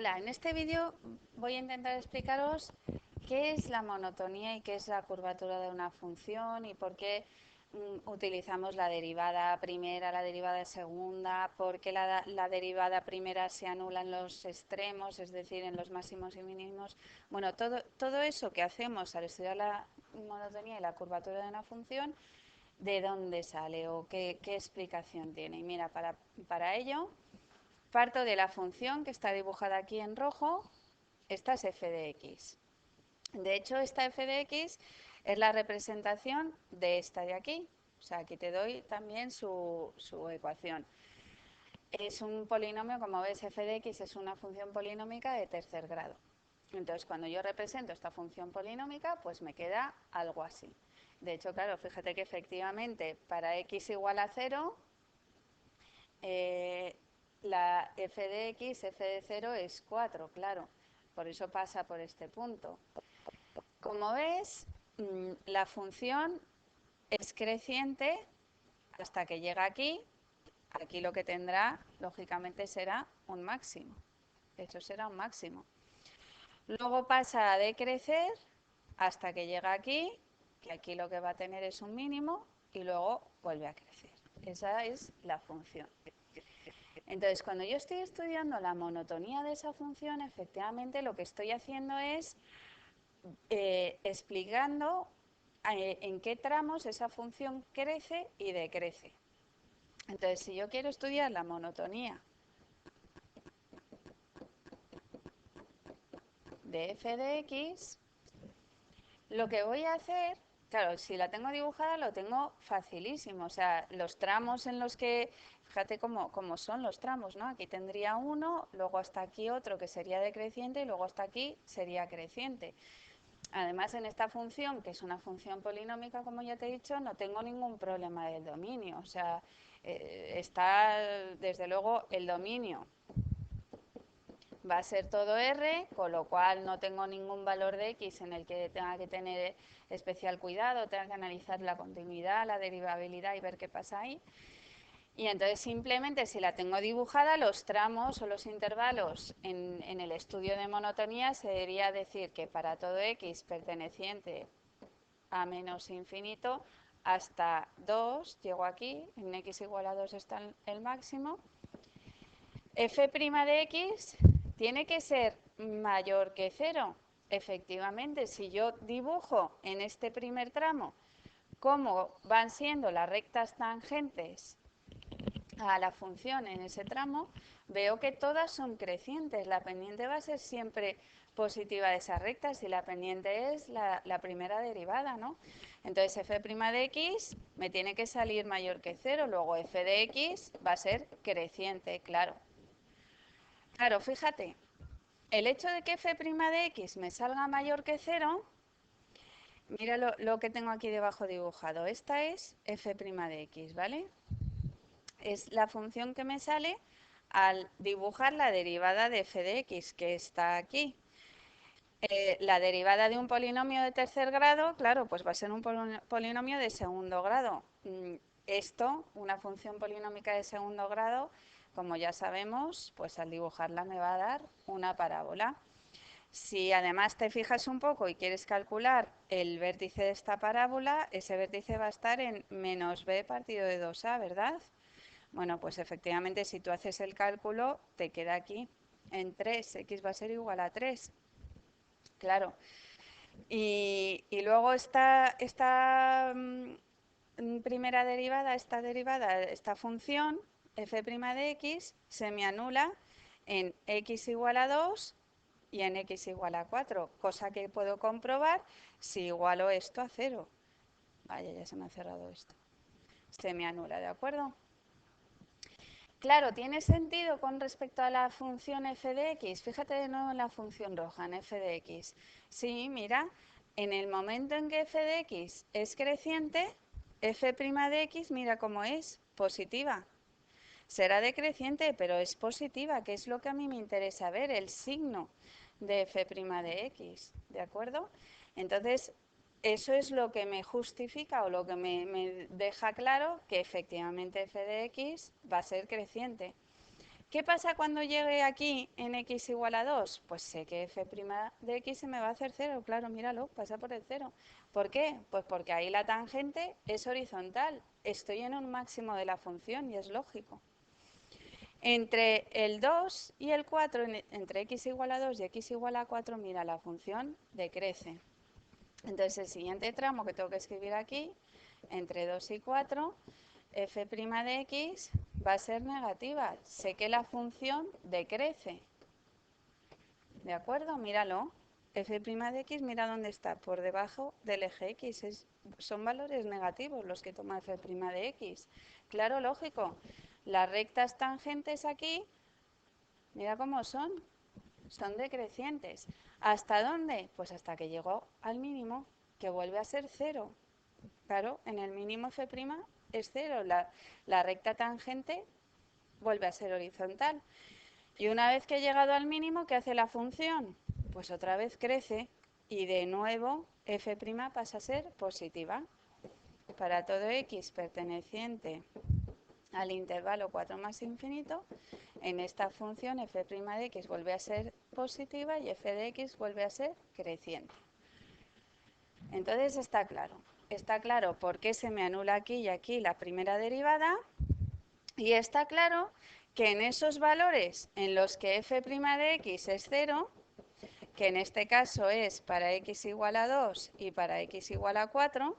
Hola, en este vídeo voy a intentar explicaros qué es la monotonía y qué es la curvatura de una función y por qué utilizamos la derivada primera, la derivada segunda, por qué la derivada primera se anula en los extremos, es decir, en los máximos y mínimos. Bueno, todo eso que hacemos al estudiar la monotonía y la curvatura de una función, ¿de dónde sale o qué explicación tiene? Y mira, para ello parto de la función que está dibujada aquí en rojo. Esta es f de x. De hecho, esta f de x es la representación de esta de aquí. O sea, aquí te doy también su ecuación. Es un polinomio, como ves, f de x es una función polinómica de tercer grado. Entonces, cuando yo represento esta función polinómica, pues me queda algo así. De hecho, claro, fíjate que efectivamente para x igual a 0, eh, la f de x, f de 0 es 4, claro. Por eso pasa por este punto. Como ves, la función es creciente hasta que llega aquí. Aquí lo que tendrá, lógicamente, será un máximo. Eso será un máximo. Luego pasa a decrecer hasta que llega aquí, que aquí lo que va a tener es un mínimo, y luego vuelve a crecer. Esa es la función. Entonces, cuando yo estoy estudiando la monotonía de esa función, efectivamente lo que estoy haciendo es explicando en qué tramos esa función crece y decrece. Entonces, si yo quiero estudiar la monotonía de f de x, lo que voy a hacer, claro, si la tengo dibujada lo tengo facilísimo. O sea, los tramos en los que, fíjate cómo son los tramos, ¿no? Aquí tendría uno, luego hasta aquí otro que sería decreciente y luego hasta aquí sería creciente. Además, en esta función, que es una función polinómica, como ya te he dicho, no tengo ningún problema del dominio. O sea, está, desde luego, el dominio va a ser todo R, con lo cual no tengo ningún valor de X en el que tenga que tener especial cuidado, tenga que analizar la continuidad, la derivabilidad y ver qué pasa ahí. Y entonces simplemente si la tengo dibujada, los tramos o los intervalos en el estudio de monotonía se debería decir que para todo X perteneciente a menos infinito hasta 2, llego aquí, en X igual a 2 está el máximo, f' de x tiene que ser mayor que 0. Efectivamente, si yo dibujo en este primer tramo cómo van siendo las rectas tangentes a la función en ese tramo, veo que todas son crecientes. La pendiente va a ser siempre positiva de esas rectas y la pendiente es la primera derivada, ¿no? Entonces f' de x me tiene que salir mayor que 0, luego f de x va a ser creciente, claro. Claro, fíjate, el hecho de que f' de x me salga mayor que 0, mira lo que tengo aquí debajo dibujado. Esta es f' de x, ¿vale? Es la función que me sale al dibujar la derivada de f de x, que está aquí. La derivada de un polinomio de tercer grado, claro, pues va a ser un polinomio de segundo grado. Esto, una función polinómica de segundo grado, como ya sabemos, pues al dibujarla me va a dar una parábola. Si además te fijas un poco y quieres calcular el vértice de esta parábola, ese vértice va a estar en menos b partido de 2a, ¿verdad? Bueno, pues efectivamente si tú haces el cálculo, te queda aquí en 3, x va a ser igual a 3. Claro. Y luego esta primera derivada, esta función, f' de x, se me anula en x igual a 2 y en x igual a 4, cosa que puedo comprobar si igualo esto a 0. Vaya, ya se me ha cerrado esto. Se me anula, ¿de acuerdo? Claro, tiene sentido con respecto a la función f de x. Fíjate de nuevo en la función roja, en f de x. Sí, mira, en el momento en que f de x es creciente, f' de x, mira cómo es, positiva. Será decreciente, pero es positiva, que es lo que a mí me interesa ver, el signo de f' de x, ¿de acuerdo? Entonces, eso es lo que me justifica o lo que me deja claro que efectivamente f de x va a ser creciente. ¿Qué pasa cuando llegue aquí en x igual a 2? Pues sé que f' de x se me va a hacer 0, claro, míralo, pasa por el 0. ¿Por qué? Pues porque ahí la tangente es horizontal, estoy en un máximo de la función y es lógico. Entre el 2 y el 4, entre x igual a 2 y x igual a 4, mira, la función decrece. Entonces el siguiente tramo que tengo que escribir aquí, entre 2 y 4, f' de x va a ser negativa. Sé que la función decrece. ¿De acuerdo? Míralo. F' de x, mira dónde está, por debajo del eje x. Son valores negativos los que toma f' de x. Claro, lógico. Las rectas tangentes aquí, mira cómo son. Son decrecientes. ¿Hasta dónde? Pues hasta que llegó al mínimo, que vuelve a ser 0. Claro, en el mínimo f' es 0. La recta tangente vuelve a ser horizontal. Y una vez que he llegado al mínimo, ¿qué hace la función? Pues otra vez crece y de nuevo f' pasa a ser positiva. Para todo x perteneciente al intervalo 4 más infinito, en esta función f' de x vuelve a ser positiva y f de x vuelve a ser creciente. Entonces está claro. Está claro por qué se me anula aquí y aquí la primera derivada. Y está claro que en esos valores en los que f' de x es 0, que en este caso es para x igual a 2 y para x igual a 4,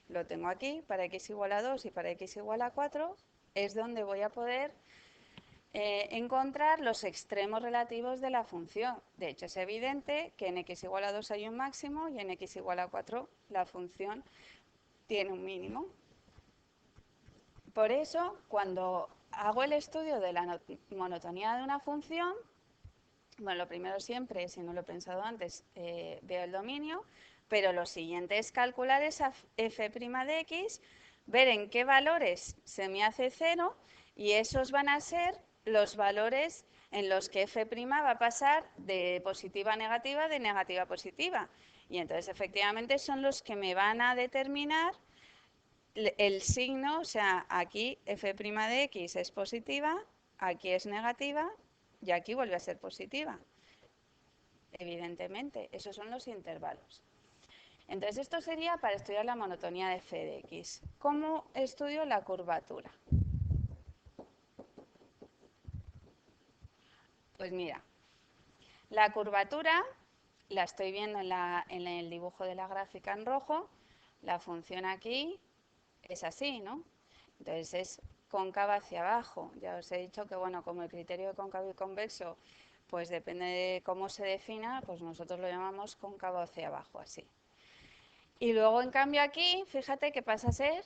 lo tengo aquí, para x igual a 2 y para x igual a 4, es donde voy a poder encontrar los extremos relativos de la función. De hecho, es evidente que en x igual a 2 hay un máximo y en x igual a 4 la función tiene un mínimo. Por eso, cuando hago el estudio de la monotonía de una función, bueno, lo primero siempre, si no lo he pensado antes, veo el dominio, pero lo siguiente es calcular esa f' de x, ver en qué valores se me hace 0 y esos van a ser los valores en los que f' va a pasar de positiva a negativa, de negativa a positiva. Y entonces, efectivamente, son los que me van a determinar el signo, o sea, aquí f' de x es positiva, aquí es negativa y aquí vuelve a ser positiva. Evidentemente, esos son los intervalos. Entonces, esto sería para estudiar la monotonía de f de x. ¿Cómo estudio la curvatura? Pues mira, la curvatura la estoy viendo en el dibujo de la gráfica en rojo. La función aquí es así, ¿no? Entonces es cóncava hacia abajo. Ya os he dicho que, bueno, como el criterio de cóncavo y convexo, pues depende de cómo se defina, pues nosotros lo llamamos cóncavo hacia abajo, así. Y luego, en cambio, aquí, fíjate que pasa a ser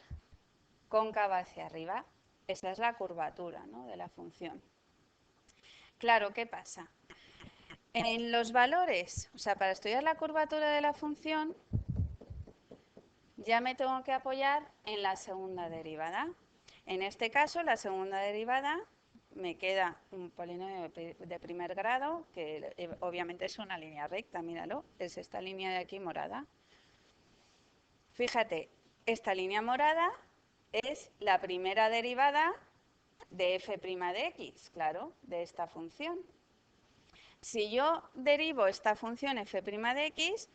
cóncava hacia arriba. Esa es la curvatura, ¿no?, de la función. Claro, ¿qué pasa? En los valores, o sea, para estudiar la curvatura de la función, ya me tengo que apoyar en la segunda derivada. En este caso, la segunda derivada me queda un polinomio de primer grado, que obviamente es una línea recta, míralo, es esta línea de aquí morada. Fíjate, esta línea morada es la primera derivada de f' de x, claro, de esta función. Si yo derivo esta función f' de x,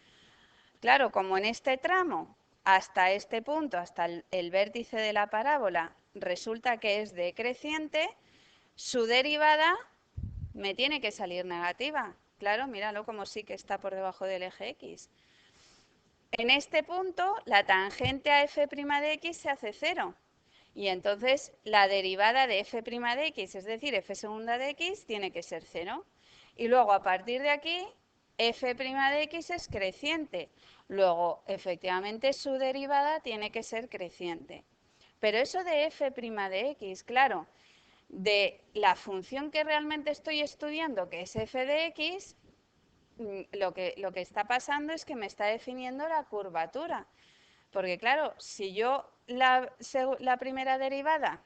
claro, como en este tramo, hasta este punto, hasta el vértice de la parábola, resulta que es decreciente, su derivada me tiene que salir negativa. Claro, míralo como sí que está por debajo del eje x. En este punto, la tangente a f' de x se hace 0. Y entonces la derivada de f' de x, es decir, f segunda de x, tiene que ser 0. Y luego, a partir de aquí, f' de x es creciente. Luego, efectivamente, su derivada tiene que ser creciente. Pero eso de f' de x, claro, de la función que realmente estoy estudiando, que es f de x, lo que está pasando es que me está definiendo la curvatura. Porque claro, si yo la primera derivada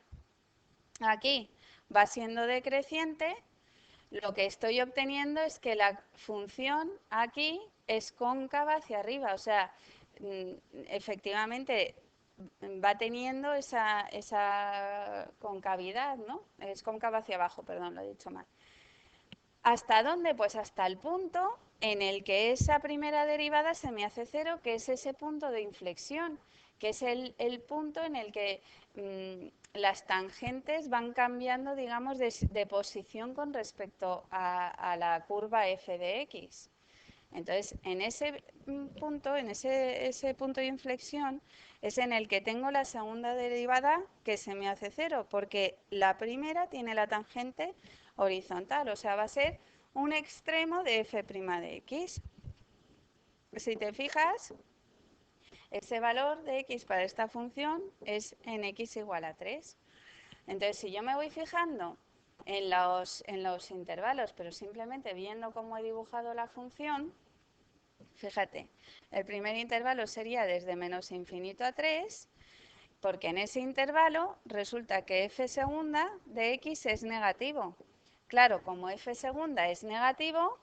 aquí va siendo decreciente, lo que estoy obteniendo es que la función aquí es cóncava hacia arriba. O sea, efectivamente, va teniendo esa concavidad, ¿no? Es cóncava hacia abajo, perdón, lo he dicho mal. ¿Hasta dónde? Pues hasta el punto en el que esa primera derivada se me hace cero, que es ese punto de inflexión, que es el punto en el que las tangentes van cambiando, digamos, de posición con respecto a la curva f de x. Entonces, en ese punto, en ese punto de inflexión, es en el que tengo la segunda derivada que se me hace cero, porque la primera tiene la tangente horizontal, o sea, va a ser un extremo de f' de x. Si te fijas, ese valor de x para esta función es en x igual a 3. Entonces, si yo me voy fijando en los intervalos, pero simplemente viendo cómo he dibujado la función, fíjate, el primer intervalo sería desde menos infinito a 3, porque en ese intervalo resulta que f segunda de x es negativo. Claro, como f segunda es negativo,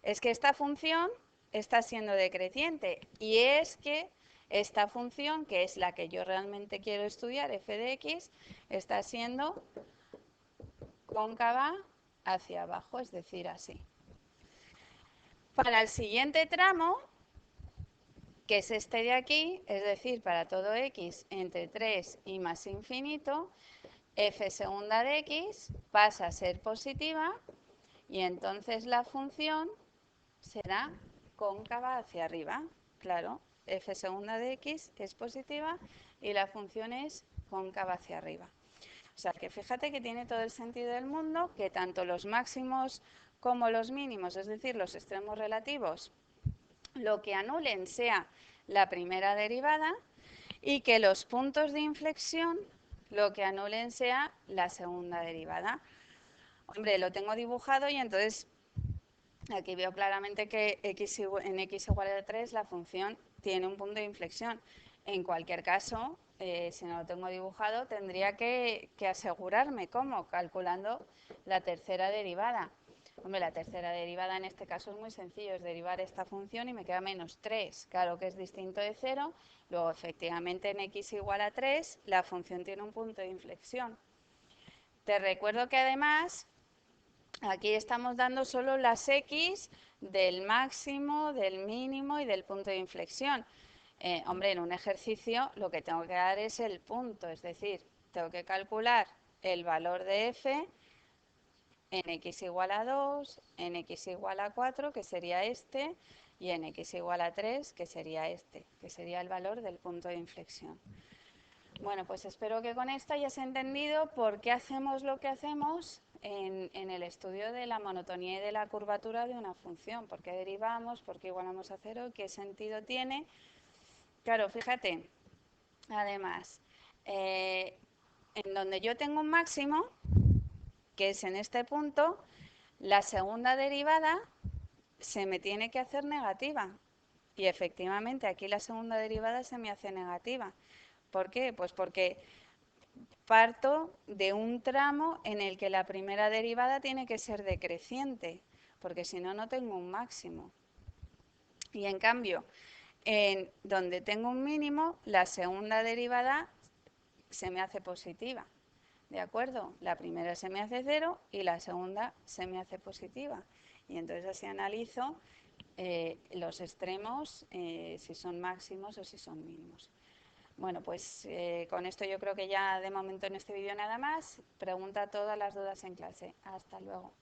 es que esta función está siendo decreciente. Y es que esta función, que es la que yo realmente quiero estudiar, f de x, está siendo cóncava hacia abajo, es decir, así. Para el siguiente tramo, que es este de aquí, es decir, para todo x entre 3 y más infinito, f segunda de x pasa a ser positiva y entonces la función será cóncava hacia arriba. Claro, f segunda de x es positiva y la función es cóncava hacia arriba. O sea que fíjate que tiene todo el sentido del mundo que tanto los máximos como los mínimos, es decir, los extremos relativos, lo que anulen sea la primera derivada y que los puntos de inflexión lo que anulen sea la segunda derivada. Hombre, lo tengo dibujado y entonces aquí veo claramente que en x igual a 3 la función tiene un punto de inflexión. En cualquier caso, si no lo tengo dibujado, tendría que asegurarme cómo, calculando la tercera derivada. Hombre, la tercera derivada en este caso es muy sencillo, es derivar esta función y me queda menos 3. Claro que es distinto de 0. Luego, efectivamente, en x igual a 3, la función tiene un punto de inflexión. Te recuerdo que además, aquí estamos dando solo las x del máximo, del mínimo y del punto de inflexión. Hombre, en un ejercicio lo que tengo que dar es el punto, es decir, tengo que calcular el valor de f en x igual a 2, en x igual a 4, que sería este, y en x igual a 3, que sería este, que sería el valor del punto de inflexión. Bueno, pues espero que con esto hayas entendido por qué hacemos lo que hacemos en el estudio de la monotonía y de la curvatura de una función. ¿Por qué derivamos? ¿Por qué igualamos a cero? ¿Qué sentido tiene? Claro, fíjate, además, en donde yo tengo un máximo, que es en este punto, la segunda derivada se me tiene que hacer negativa. Y efectivamente aquí la segunda derivada se me hace negativa. ¿Por qué? Pues porque parto de un tramo en el que la primera derivada tiene que ser decreciente, porque si no, no tengo un máximo. Y en cambio, en donde tengo un mínimo, la segunda derivada se me hace positiva. ¿De acuerdo? La primera se me hace cero y la segunda se me hace positiva. Y entonces así analizo los extremos, si son máximos o si son mínimos. Bueno, pues con esto yo creo que ya de momento en este vídeo nada más. Pregunta todas las dudas en clase. Hasta luego.